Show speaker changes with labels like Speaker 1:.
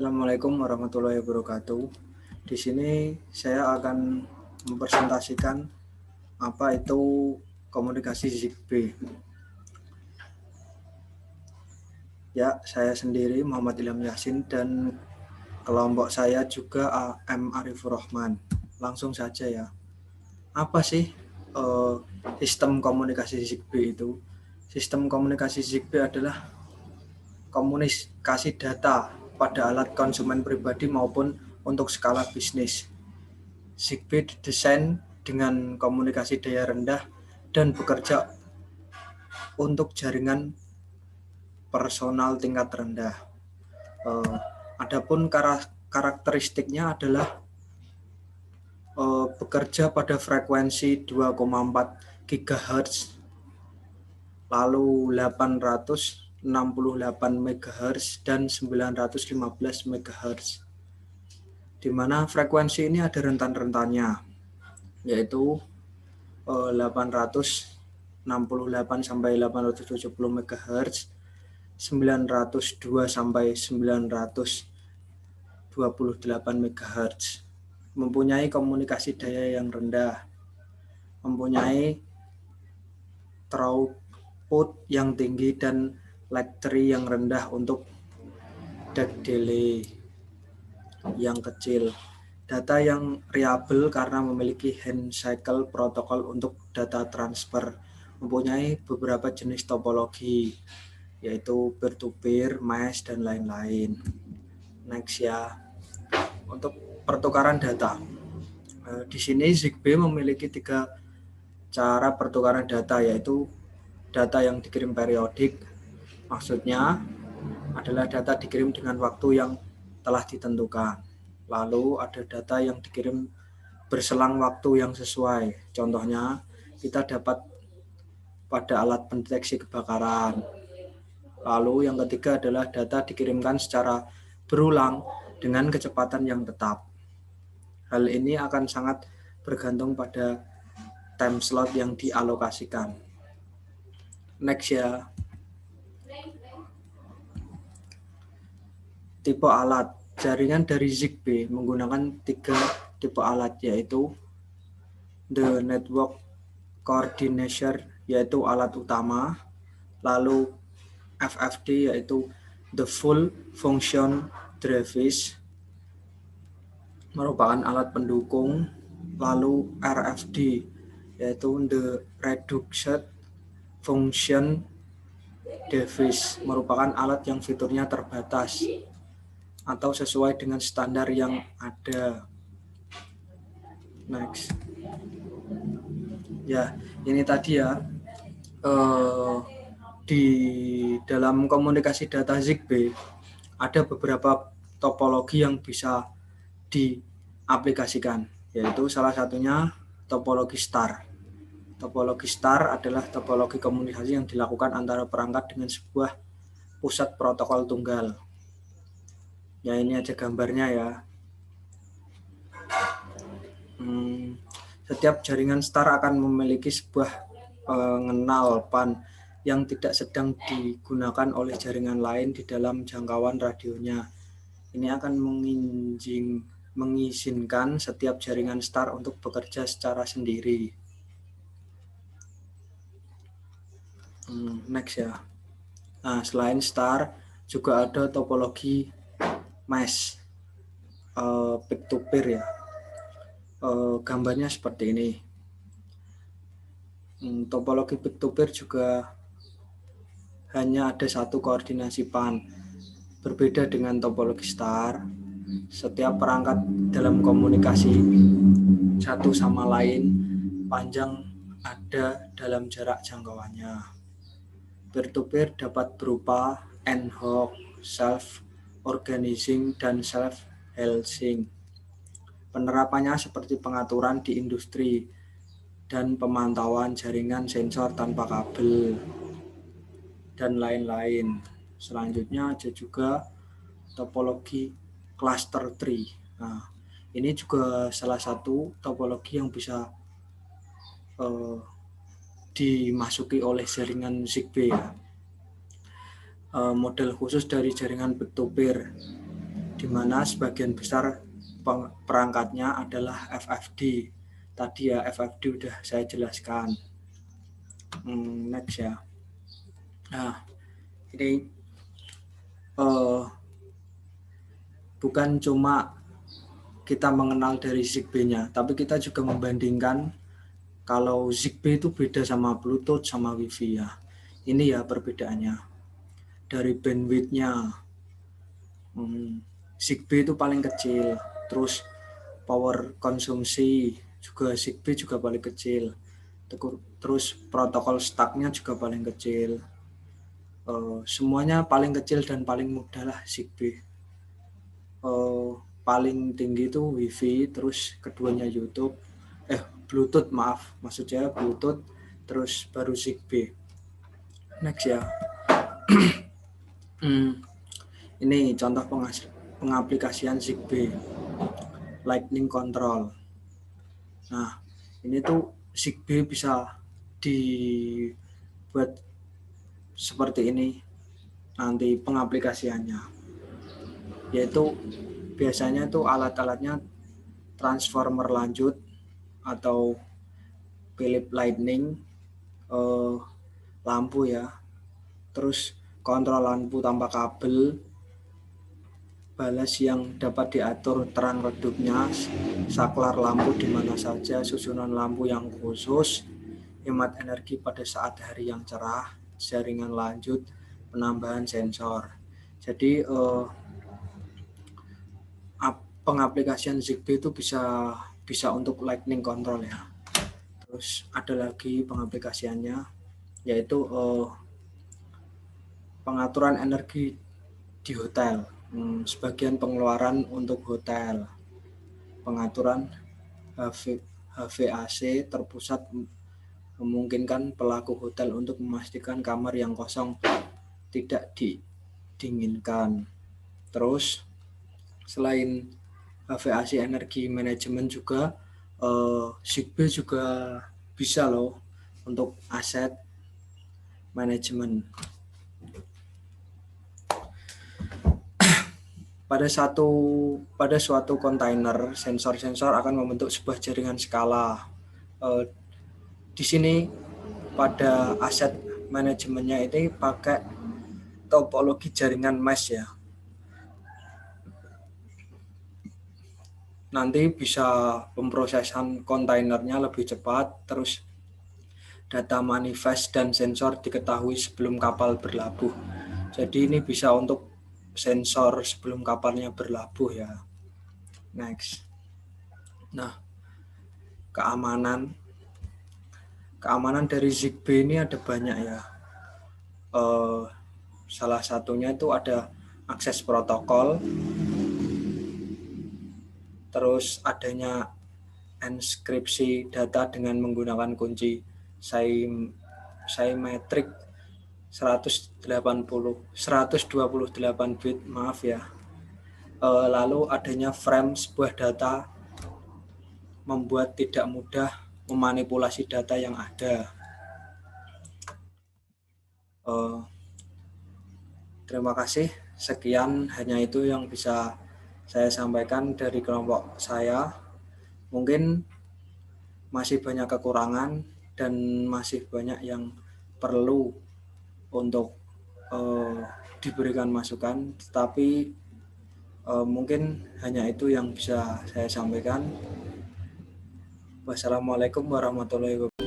Speaker 1: Assalamualaikum warahmatullahi wabarakatuh. Di sini saya akan mempresentasikan apa itu komunikasi ZigBee. Ya, saya sendiri Muhammad Ilham Yasin dan kelompok saya juga AM Arifur Rahman. Langsung saja ya. Apa sih sistem komunikasi ZigBee itu? Sistem komunikasi ZigBee adalah komunikasi data pada alat konsumen pribadi maupun untuk skala bisnis. ZigBee didesain dengan komunikasi daya rendah dan bekerja untuk jaringan personal tingkat rendah. Adapun karakteristiknya adalah bekerja pada frekuensi 2,4 GHz, lalu 868 MHz dan 915 MHz. Di mana frekuensi ini ada rentan-rentannya, yaitu 868 sampai 870 MHz, 902 sampai 928 MHz. Mempunyai komunikasi daya yang rendah, mempunyai throughput yang tinggi dan lag-tree yang rendah untuk dead delay yang kecil. Data yang reliable karena memiliki hand cycle protokol untuk data transfer. Mempunyai beberapa jenis topologi, yaitu peer-to-peer, mesh, dan lain-lain. Next ya. Untuk pertukaran data. Di sini ZigBee memiliki 3 cara pertukaran data, yaitu data yang dikirim periodik. Maksudnya adalah data dikirim dengan waktu yang telah ditentukan. Lalu ada data yang dikirim berselang waktu yang sesuai. Contohnya kita dapat pada alat pendeteksi kebakaran. Lalu yang ketiga adalah data dikirimkan secara berulang dengan kecepatan yang tetap. Hal ini akan sangat bergantung pada time slot yang dialokasikan. Next ya. Tipe alat. Jaringan dari ZigBee menggunakan 3 tipe alat, yaitu the network coordinator, yaitu alat utama, lalu FFD, yaitu the full function device, merupakan alat pendukung, lalu RFD, yaitu the reduced function device, merupakan alat yang fiturnya terbatas atau sesuai dengan standar yang ada. Next. Ya, ini tadi ya. Di dalam komunikasi data ZigBee ada beberapa topologi yang bisa diaplikasikan, yaitu salah satunya topologi star. Topologi star adalah topologi komunikasi yang dilakukan antara perangkat dengan sebuah pusat protokol tunggal. Ya, ini aja gambarnya ya. Setiap jaringan star akan memiliki sebuah pengenal PAN yang tidak sedang digunakan oleh jaringan lain di dalam jangkauan radionya. Ini akan mengizinkan setiap jaringan star untuk bekerja secara sendiri. Next ya. Nah, selain star juga ada topologi mesh, peer-to-peer ya. Gambarnya seperti ini. Topologi peer-to-peer juga hanya ada satu koordinasi PAN. Berbeda dengan topologi star, setiap perangkat dalam komunikasi satu sama lain panjang ada dalam jarak jangkauannya. Peer-to-peer dapat berupa ad hoc, self-organizing, dan self-healing. Penerapannya seperti pengaturan di industri dan pemantauan jaringan sensor tanpa kabel dan lain-lain. Selanjutnya ada juga topologi cluster tree. Nah, ini juga salah satu topologi yang bisa dimasuki oleh jaringan ZigBee ya. Model khusus dari jaringan peer-to-peer. di mana sebagian besar perangkatnya adalah FFD. Tadi ya FFD udah saya jelaskan. Next ya. Nah, ini bukan cuma kita mengenal dari ZigBee-nya, tapi kita juga membandingkan kalau ZigBee itu beda sama Bluetooth sama Wi-Fi ya. Ini ya perbedaannya. Dari bandwidth-nya, ZigBee itu paling kecil, terus power konsumsi juga ZigBee juga paling kecil, terus protokol stack-nya juga paling kecil. Semuanya paling kecil dan paling mudah lah ZigBee. Paling tinggi itu Wi-Fi, terus keduanya YouTube, Bluetooth maksudnya Bluetooth, terus baru ZigBee. Next ya. Ini contoh pengaplikasian ZigBee, Lightning Control. Nah, ini tuh ZigBee bisa dibuat seperti ini nanti pengaplikasiannya, yaitu biasanya tuh alat-alatnya transformer lanjut atau Philips Lightning, lampu ya, terus kontrol lampu tanpa kabel, balas yang dapat diatur terang redupnya, saklar lampu di mana saja, susunan lampu yang khusus, hemat energi pada saat hari yang cerah, jaringan lanjut, penambahan sensor. Jadi pengaplikasian ZigBee itu bisa untuk Lightning Control ya. Terus ada lagi pengaplikasiannya, yaitu pengaturan energi di hotel. Sebagian pengeluaran untuk hotel, pengaturan HVAC terpusat memungkinkan pelaku hotel untuk memastikan kamar yang kosong tidak didinginkan. Terus selain HVAC energi manajemen juga ZigBee juga bisa loh untuk aset manajemen. Pada suatu kontainer, sensor-sensor akan membentuk sebuah jaringan skala. Di sini pada aset manajemennya ini pakai topologi jaringan mesh ya. Nanti bisa pemrosesan kontainernya lebih cepat, terus data manifest dan sensor diketahui sebelum kapal berlabuh. Jadi ini bisa untuk sensor sebelum kapalnya berlabuh ya. Next. Nah, keamanan dari ZigBee ini ada banyak ya. Salah satunya itu ada akses protokol, terus adanya enskripsi data dengan menggunakan kunci symmetric 128 bit, maaf ya. Lalu adanya frame sebuah data membuat tidak mudah memanipulasi data yang ada. Terima kasih. Sekian, hanya itu yang bisa saya sampaikan dari kelompok saya. Mungkin masih banyak kekurangan dan masih banyak yang perlu untuk diberikan masukan, tetapi mungkin hanya itu yang bisa saya sampaikan. Wassalamualaikum warahmatullahi wabarakatuh.